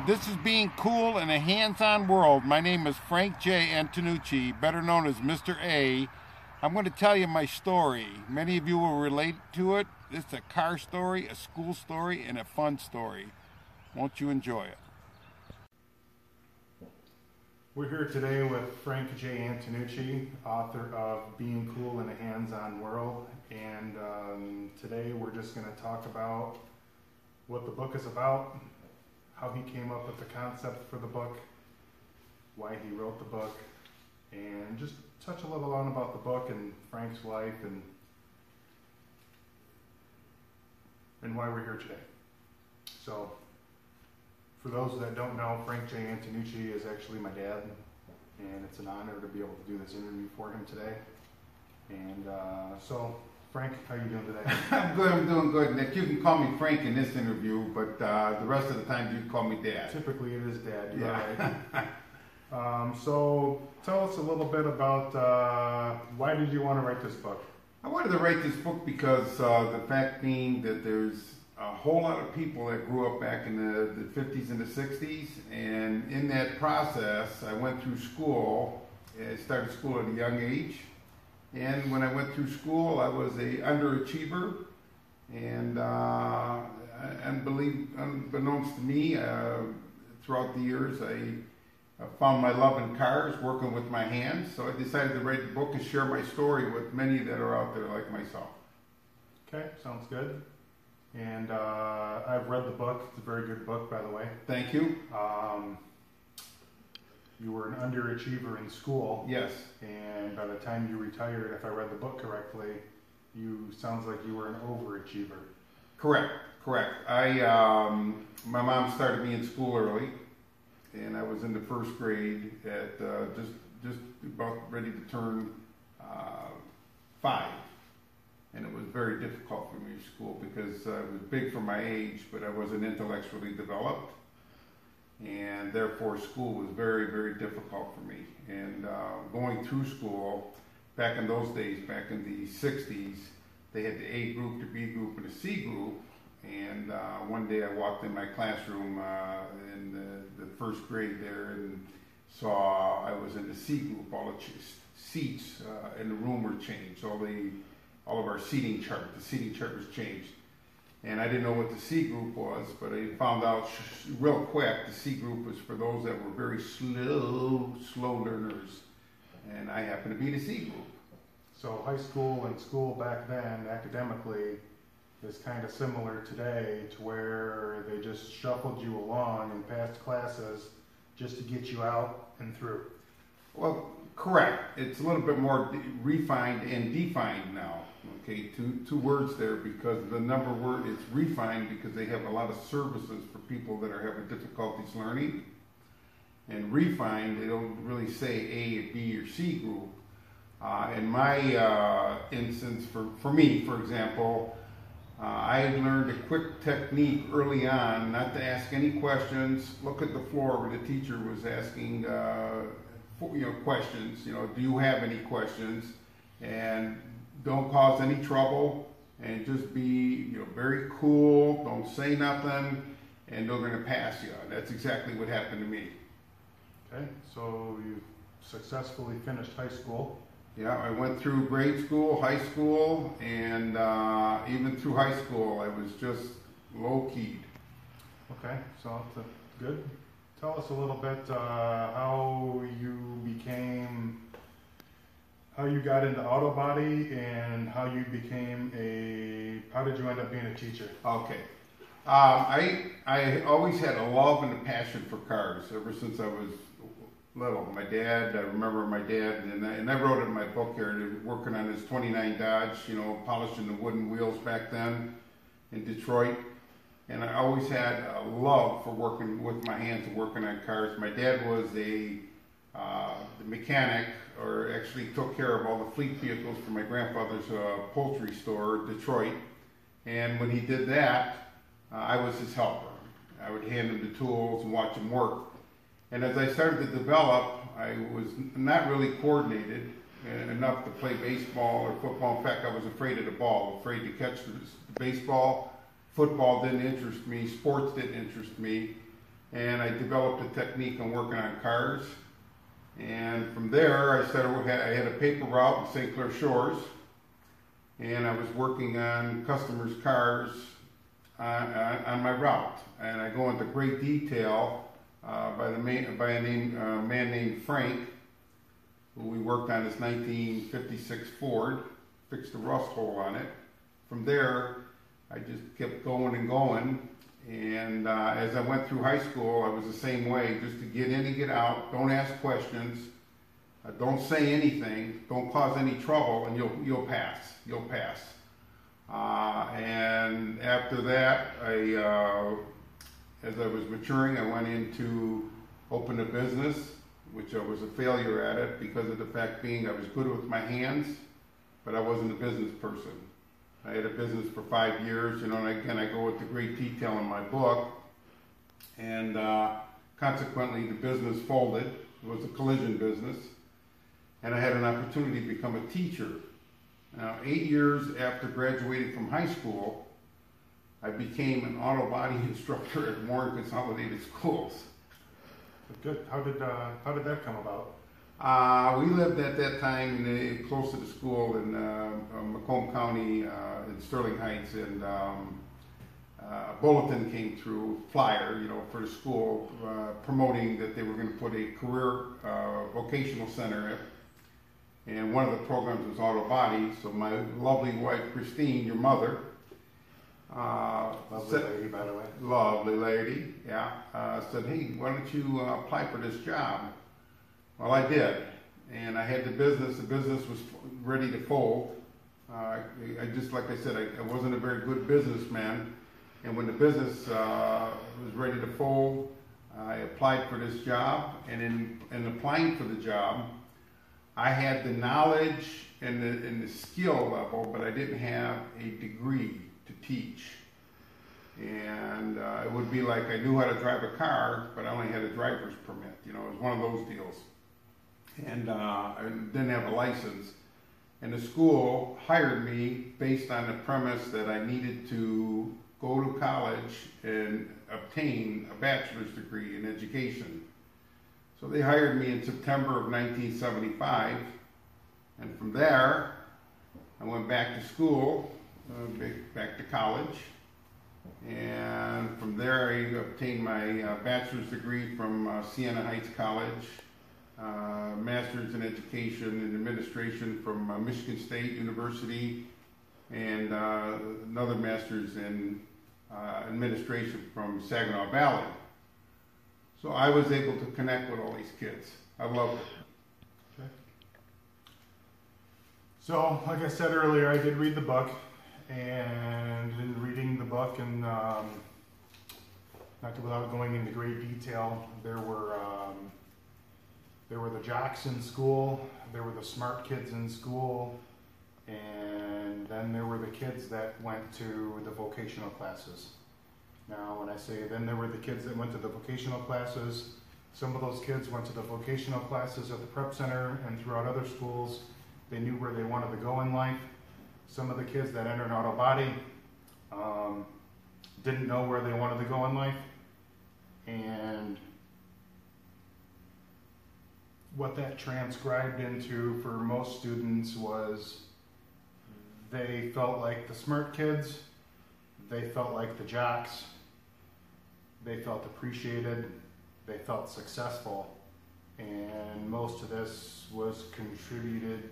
This is Being Cool in a Hands-On World. My name is Frank J. Antonucci, better known as Mr. A. I'm going to tell you my story. Many of you will relate to it. It's a car story, a school story, and a fun story. Won't you enjoy it? We're here today with Frank J. Antonucci, author of Being Cool in a Hands-On World. And today we're just going to talk about what the book is about, how he came up with the concept for the book, why he wrote the book, and just touch a little on about the book and Frank's life and why we're here today. So, for those that don't know, Frank J. Antonucci is actually my dad, and it's an honor to be able to do this interview for him today. And so, Frank, how are you doing today? I'm good, I'm doing good. Nick, you can call me Frank in this interview, but the rest of the time you can call me Dad. Typically it is Dad, you're yeah. Right. So tell us a little bit about why did you want to write this book? I wanted to write this book because the fact being that there's a whole lot of people that grew up back in the 50s and the 60s, and in that process I went through school. I started school at a young age. And when I went through school, I was a underachiever, and unbeknownst to me, throughout the years, I found my love in cars, working with my hands. So I decided to write the book and share my story with many that are out there like myself. Okay, sounds good. And I've read the book. It's a very good book, by the way. Thank you. You were an underachiever in school. Yes. And by the time you retired, if I read the book correctly, sounds like you were an overachiever. Correct. My mom started me in school early, and I was in the first grade at just about ready to turn 5. And it was very difficult for me in school because I was big for my age, but I wasn't intellectually developed. And therefore school was very, very difficult for me. And going through school, back in those days, back in the 60s, they had the A group, the B group, and the C group. And one day I walked in my classroom in the first grade there and saw I was in the C group. All the seats in the room were changed. All of our seating chart, the seating chart was changed. And I didn't know what the C group was, but I found out real quick the C group was for those that were very slow learners. And I happened to be the C group. So high school and school back then, academically, is kind of similar today to where they just shuffled you along in past classes just to get you out and through. Well, correct. It's a little bit more refined and defined now. Okay, two words there, because the number word is refined because they have a lot of services for people that are having difficulties learning. And refined, they don't really say A, B, or C group. In my instance, for me, for example, I learned a quick technique early on not to ask any questions, look at the floor where the teacher was asking questions, do you have any questions? And don't cause any trouble, and just be very cool, don't say nothing, and they're going to pass you. That's exactly what happened to me. Okay, so you successfully finished high school. Yeah, I went through grade school, high school, and even through high school I was just low-keyed. Okay, so that's good. Tell us a little bit how you got into auto body and how did you end up being a teacher? Okay. I always had a love and a passion for cars ever since I was little. I remember my dad, and I wrote it in my book here, working on his 29 Dodge, polishing the wooden wheels back then in Detroit. And I always had a love for working with my hands and working on cars. My dad was the mechanic, or actually took care of all the fleet vehicles for my grandfather's poultry store, Detroit. And when he did that, I was his helper. I would hand him the tools and watch him work. And as I started to develop, I was not really coordinated enough to play baseball or football. In fact, I was afraid of the ball, afraid to catch the baseball. Football didn't interest me, sports didn't interest me. and I developed a technique on working on cars. And from there, I had a paper route in St. Clair Shores, and I was working on customers' cars on my route. And I go into great detail by a man named Frank, who we worked on this 1956 Ford, fixed a rust hole on it. From there, I just kept going and going. And as I went through high school, I was the same way, just to get in and get out. Don't ask questions. Don't say anything. Don't cause any trouble, and you'll pass. You'll pass. And after that, as I was maturing, I went into open a business, which I was a failure at it because of the fact being I was good with my hands, but I wasn't a business person. I had a business for 5 years, and again, I go into great detail in my book, and consequently, the business folded. It was a collision business, and I had an opportunity to become a teacher. Now, 8 years after graduating from high school, I became an auto body instructor at Warren Consolidated Schools. Good. How did that come about? We lived at that time close to the school in Macomb County in Sterling Heights, and a bulletin came through, flyer, for the school, promoting that they were going to put a career vocational center in. And one of the programs was auto body. So my lovely wife, Christine, your mother, lovely lady, by the way. Lovely lady, yeah. Said, hey, why don't you apply for this job? Well, I did, and I had the business. The business was ready to fold. I just, like I said, I wasn't a very good businessman, and when the business was ready to fold, I applied for this job, and in applying for the job, I had the knowledge and the skill level, but I didn't have a degree to teach. And it would be like I knew how to drive a car, but I only had a driver's permit. It was one of those deals. And I didn't have a license. And the school hired me based on the premise that I needed to go to college and obtain a bachelor's degree in education. So they hired me in September of 1975. And from there, I went back to school, back to college. And from there, I obtained my bachelor's degree from Siena Heights College, master's in education and administration from Michigan State University, and another master's in administration from Saginaw Valley. So I was able to connect with all these kids. I loved it. Okay. So, like I said earlier, I did read the book. And in reading the book, and not without going into great detail, there were the jocks in school, there were the smart kids in school, and then there were the kids that went to the vocational classes. Now, when I say then there were the kids that went to the vocational classes, some of those kids went to the vocational classes at the prep center and throughout other schools. They knew where they wanted to go in life. Some of the kids that entered auto body didn't know where they wanted to go in life, and what that transcribed into for most students was they felt like the smart kids, they felt like the jocks, they felt appreciated, they felt successful, and most of this was contributed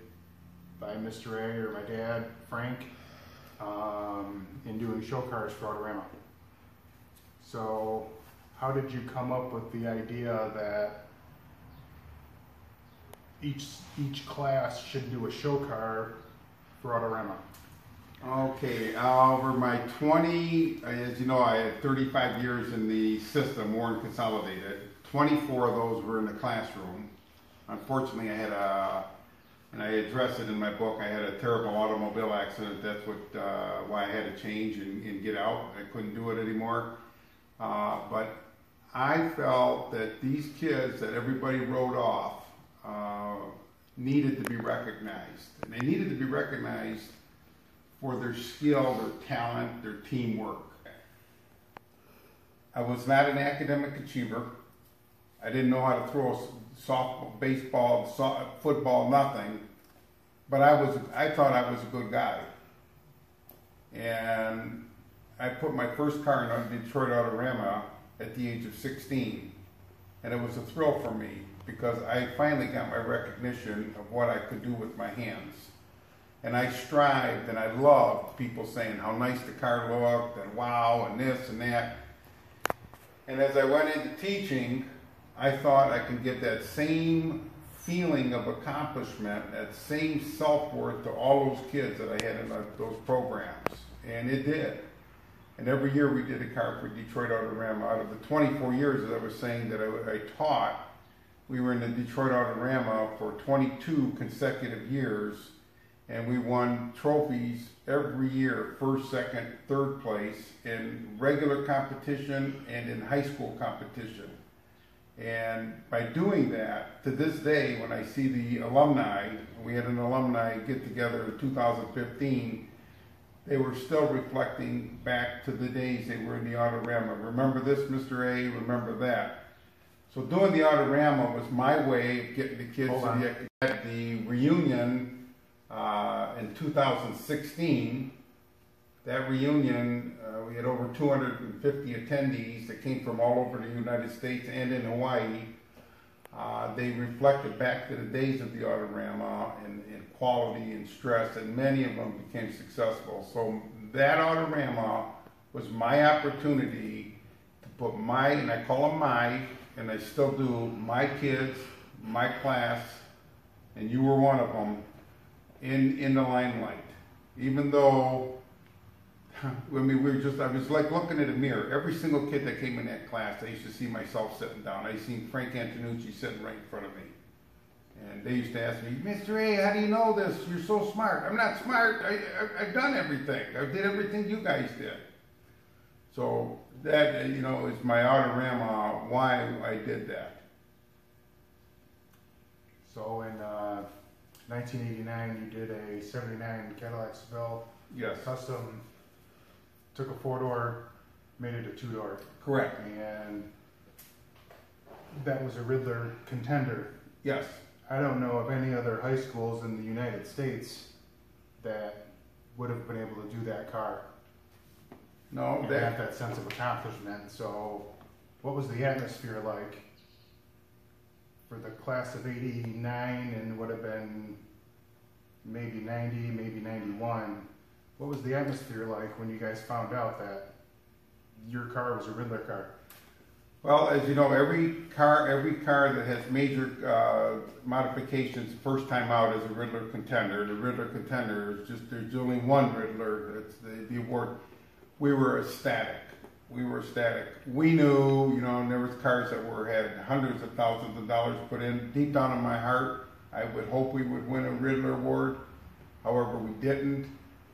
by Mr. A or my dad, Frank, in doing show cars for Autorama. So how did you come up with the idea that each class should do a show car for Autorama? Okay, over my 20, as you know, I had 35 years in the system, Warren Consolidated. 24 of those were in the classroom. Unfortunately, I had and I address it in my book, I had a terrible automobile accident. That's why I had to change and get out. I couldn't do it anymore. But I felt that these kids that everybody wrote off needed to be recognized. And they needed to be recognized for their skill, their talent, their teamwork. I was not an academic achiever. I didn't know how to throw softball, baseball, football, nothing. But I thought I was a good guy. And I put my first car in a Detroit Autorama at the age of 16. And it was a thrill for me because I finally got my recognition of what I could do with my hands. And I strived and I loved people saying how nice the car looked and wow and this and that. And as I went into teaching, I thought I could get that same feeling of accomplishment, that same self-worth to all those kids that I had in those programs. And it did. And every year we did a car for Detroit Autorama. Out of the 24 years, as I was saying, that I taught, we were in the Detroit Autorama for 22 consecutive years. And we won trophies every year, first, second, third place in regular competition and in high school competition. And by doing that, to this day, when I see the alumni, we had an alumni get together in 2015, they were still reflecting back to the days they were in the Autorama. Remember this, Mr. A, remember that. So doing the Autorama was my way of getting the kids to the reunion in 2016. That reunion, we had over 250 attendees that came from all over the United States and in Hawaii. They reflected back to the days of the Autorama and quality and stress, and many of them became successful. So that Autorama was my opportunity to put my, and I call them my, and I still do, my kids, my class, and you were one of them, in the limelight. Even though, when we were just, I was like looking at a mirror. Every single kid that came in that class, I used to see myself sitting down. I seen Frank Antonucci sitting right in front of me. And they used to ask me, Mr. A, how do you know this? You're so smart. I'm not smart. I've done everything. I did everything you guys did. So that, you know, is my Autorama, why I did that. So in 1989, you did a 79 Cadillac Seville. Yes. Custom, took a 4-door, made it a 2-door. Correct. And that was a Riddler contender. Yes. I don't know of any other high schools in the United States that would have been able to do that car. No, and have that sense of accomplishment. So what was the atmosphere like for the class of 89 and would have been maybe 90, maybe 91? What was the atmosphere like when you guys found out that your car was a Riddler car? Well, as you know, every car that has major modifications, first time out is a Riddler contender. The Riddler contender is just, there's only one Riddler. That's the award. We were ecstatic. We were ecstatic. We knew, you know, and there was cars that had hundreds of thousands of dollars put in. Deep down in my heart, I would hope we would win a Riddler award. However, we didn't.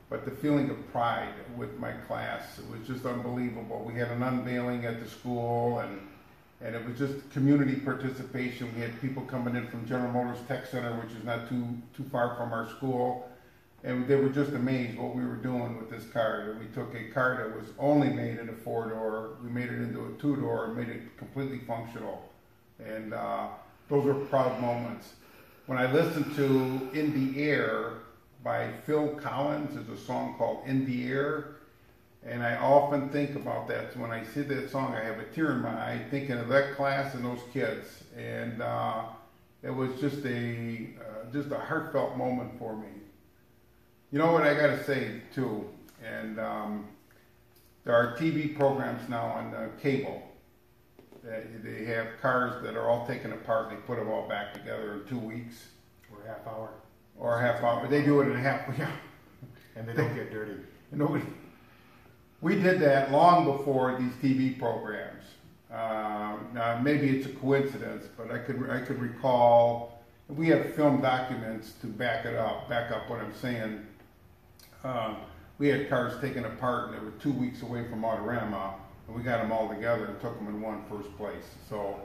But the feeling of pride with my class, it was just unbelievable. We had an unveiling at the school, and it was just community participation. We had people coming in from General Motors Tech Center, which is not too far from our school, and they were just amazed what we were doing with this car. We took a car that was only made in a 4-door, we made it into a 2-door, and made it completely functional. And those were proud moments. When I listened to In the Air by Phil Collins, there's a song called In the Air, and I often think about that. So when I see that song, I have a tear in my eye thinking of that class and those kids. And it was just a heartfelt moment for me. You know what I got to say too, and there are TV programs now on cable. They have cars that are all taken apart and they put them all back together in 2 weeks. Or a half hour. Or a half hour, but they do it in a half, yeah. And they don't get dirty. Nobody. We did that long before these TV programs. Now maybe it's a coincidence, but I could recall, we have film documents to back up what I'm saying. We had cars taken apart and they were 2 weeks away from Autorama, and we got them all together and took them and won first place. So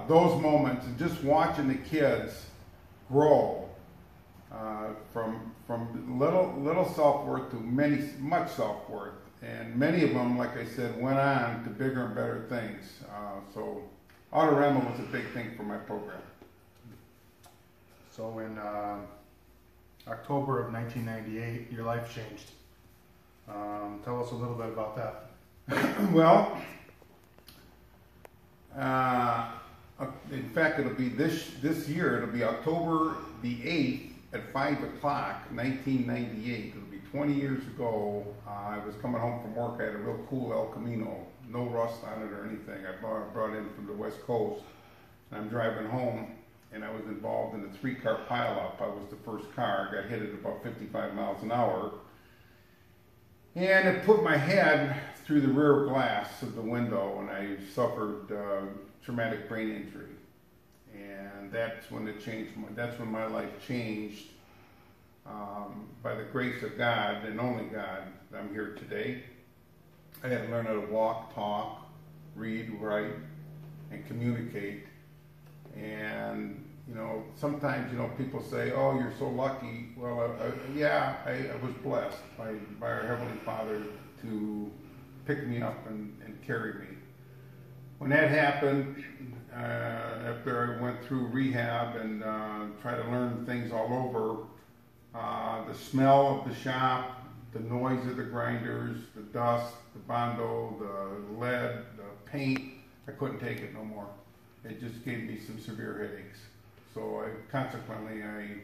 those moments, and just watching the kids grow from little self-worth to much self-worth, And many of them, like I said, went on to bigger and better things. So Autorama was a big thing for my program. So in October of 1998, your life changed. Tell us a little bit about that. Well, in fact, it'll be this year. It'll be October the 8th at 5 o'clock, 1998. It'll be 20 years ago. I was coming home from work. I had a real cool El Camino, no rust on it or anything. I brought in from the West Coast. And I'm driving home, and I was involved in a 3-car pileup. I was the first car. I got hit at about 55 miles an hour. And it put my head through the rear glass of the window, and I suffered traumatic brain injury. And that's when it changed. That's when my life changed. By the grace of God and only God, I'm here today. I had to learn how to walk, talk, read, write, and communicate. And sometimes people say, "Oh, you're so lucky." Well, I was blessed by our Heavenly Father to pick me up and carry me. When that happened, after I went through rehab and tried to learn things all over, the smell of the shop, the noise of the grinders, the dust, the bondo, the lead, the paint, I couldn't take it no more. It just gave me some severe headaches. So consequently and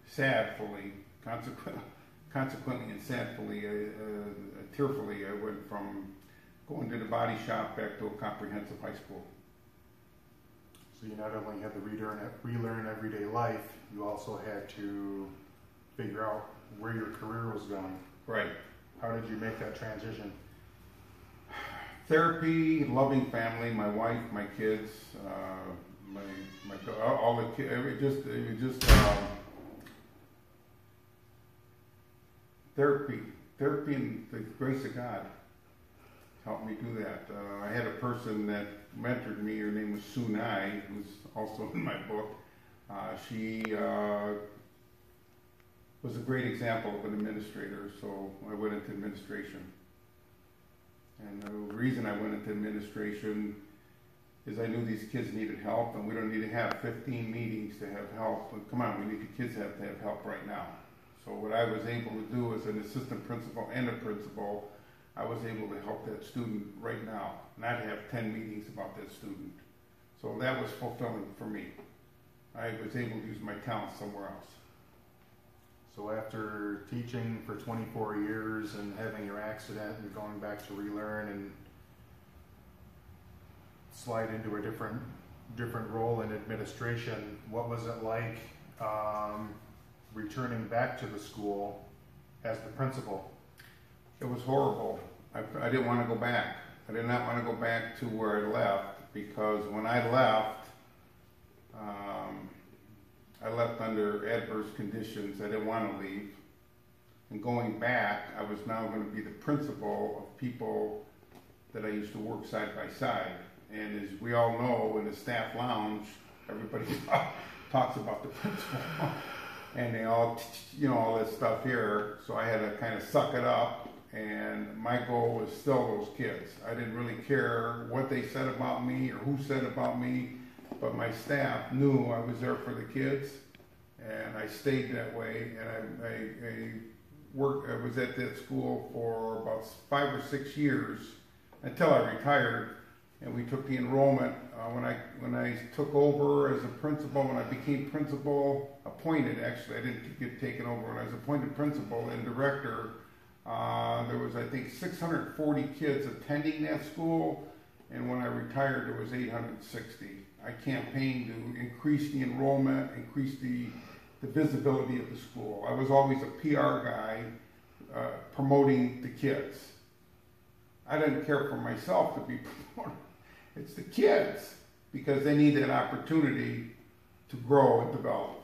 sadfully, tearfully, I went from going to the body shop back to a comprehensive high school. So you not only had to relearn everyday life, you also had to figure out where your career was going. Right. How did you make that transition? Therapy, loving family, my wife, my kids, all the kids. It was just therapy, and the grace of God helped me do that. I had a person that mentored me. Her name was Sunai, who's also in my book. She was a great example of an administrator, so I went into administration. And the reason I went into administration is I knew these kids needed help, and we don't need to have 15 meetings to have help. But come on, we need the kids to have help right now. So what I was able to do as an assistant principal and a principal, I was able to help that student right now, not have 10 meetings about that student. So that was fulfilling for me. I was able to use my talent somewhere else. So after teaching for 24 years and having your accident and going back to relearn and slide into a different role in administration, what was it like returning back to the school as the principal? It was horrible. I didn't want to go back. I did not want to go back to where I left, because when I left under adverse conditions. I didn't want to leave. And going back, I was now going to be the principal of people that I used to work side by side. And as we all know, in the staff lounge, everybody talks about the principal. And they all, all this stuff here. So I had to kind of suck it up. And my goal was still those kids. I didn't really care what they said about me or who said about me, but my staff knew I was there for the kids, and I stayed that way. And I was at that school for about 5 or 6 years until I retired. And we took the enrollment when I took over as a principal. When I became principal, appointed actually, I didn't get taken over. When I was appointed principal and director, there was, I think, 640 kids attending that school, and when I retired, there was 860. I campaigned to increase the enrollment, increase the visibility of the school. I was always a PR guy promoting the kids. I didn't care for myself to be promoted. It's the kids, because they need that opportunity to grow and develop.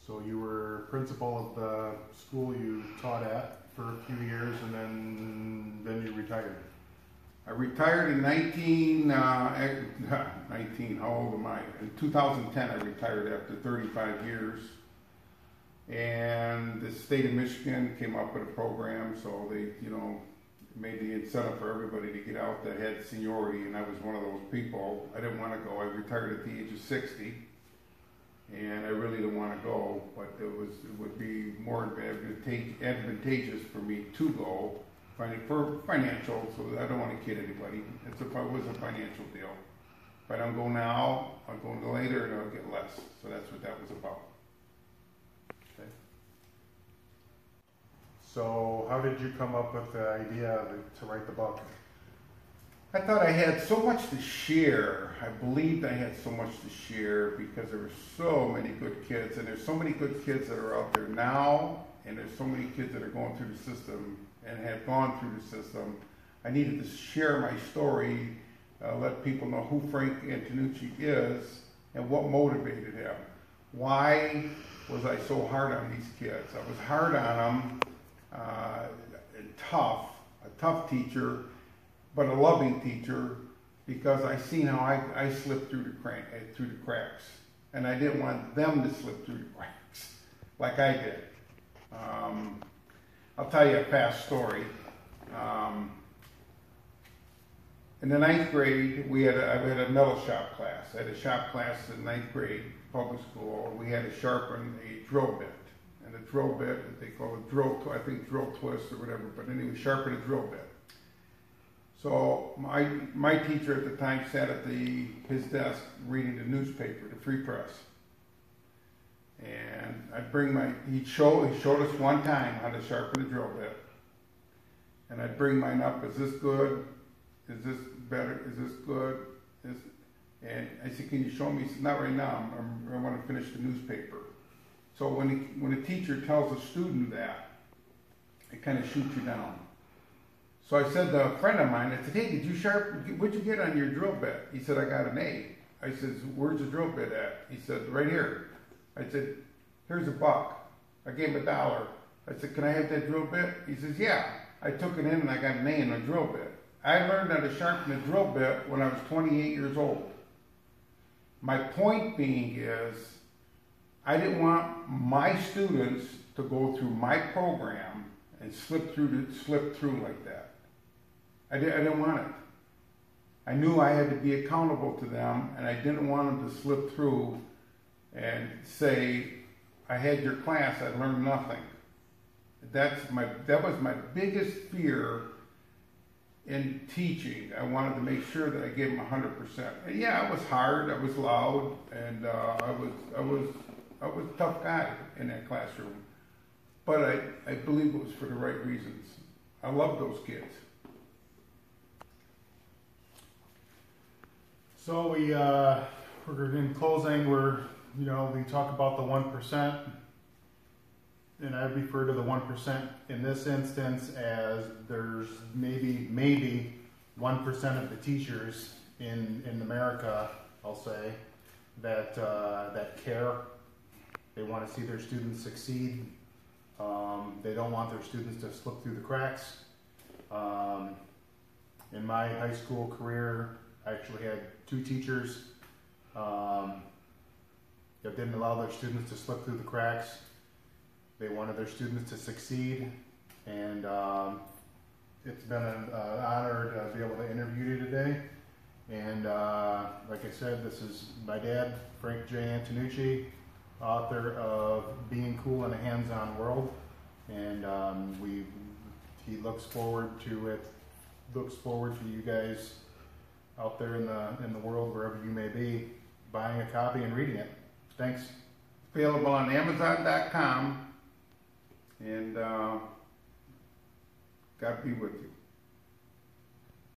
So you were principal of the school you taught at for a few years, and then you retired. I retired in 19, how old am I? In 2010, I retired after 35 years. And the state of Michigan came up with a program, so they, made the incentive for everybody to get out that had seniority, and I was one of those people. I didn't want to go. I retired at the age of 60, and I really didn't want to go, but it would be more advantageous for me to go for financial, so I don't want to kid anybody. It was a financial deal. If I don't go now, I'll go later, and I'll get less. So that's what that was about. Okay. So how did you come up with the idea to write the book? I thought I had so much to share. I believed I had so much to share because there were so many good kids, and there's so many good kids that are out there now, and there's so many kids that are going through the system and have gone through the system. I needed to share my story, let people know who Frank Antonucci is and what motivated him. Why was I so hard on these kids? I was hard on them, a tough teacher, but a loving teacher, because I seen how I slipped through the cracks, and I didn't want them to slip through the cracks like I did. I'll tell you a past story. In the 9th grade, I had a metal shop class. I had a shop class in 9th grade, public school. We had to sharpen a drill bit. And a drill bit, they call it drill twist or whatever, but anyway, sharpen a drill bit. So my teacher at the time sat at his desk reading the newspaper, the Free Press. And he showed us one time how to sharpen a drill bit. And I'd bring mine up, is this good? Is this better? Is this good? And I said, can you show me? He said, not right now, I want to finish the newspaper. So when a teacher tells a student that, it kind of shoots you down. So I said to a friend of mine, I said, hey, what'd you get on your drill bit? He said, I got an A. I said, where's the drill bit at? He said, right here. I said, here's $1. I gave him $1. I said, can I have that drill bit? He says, yeah. I took it in and I got an A in a drill bit. I learned how to sharpen a drill bit when I was 28 years old. My point being is, I didn't want my students to go through my program and slip through like that. I didn't want it. I knew I had to be accountable to them, and I didn't want them to slip through and say, I had your class, I learned nothing. That was my biggest fear in teaching. I wanted to make sure that I gave them 100%. And yeah, it was hard, I was loud, and I was a tough guy in that classroom. But I believe it was for the right reasons. I love those kids. So we're in closing. We talk about the 1%, and I refer to the 1% in this instance as there's maybe 1% of the teachers in America, I'll say, that care. They want to see their students succeed. They don't want their students to slip through the cracks. In my high school career, I actually had 2 teachers that didn't allow their students to slip through the cracks. They wanted their students to succeed, and it's been an honor to be able to interview you today. And like I said, this is my dad, Frank J. Antonucci, author of Being Cool in a Hands-On World, and he looks forward to you guys out there in the world, wherever you may be, buying a copy and reading it. Thanks. Available on Amazon.com, and God be with you.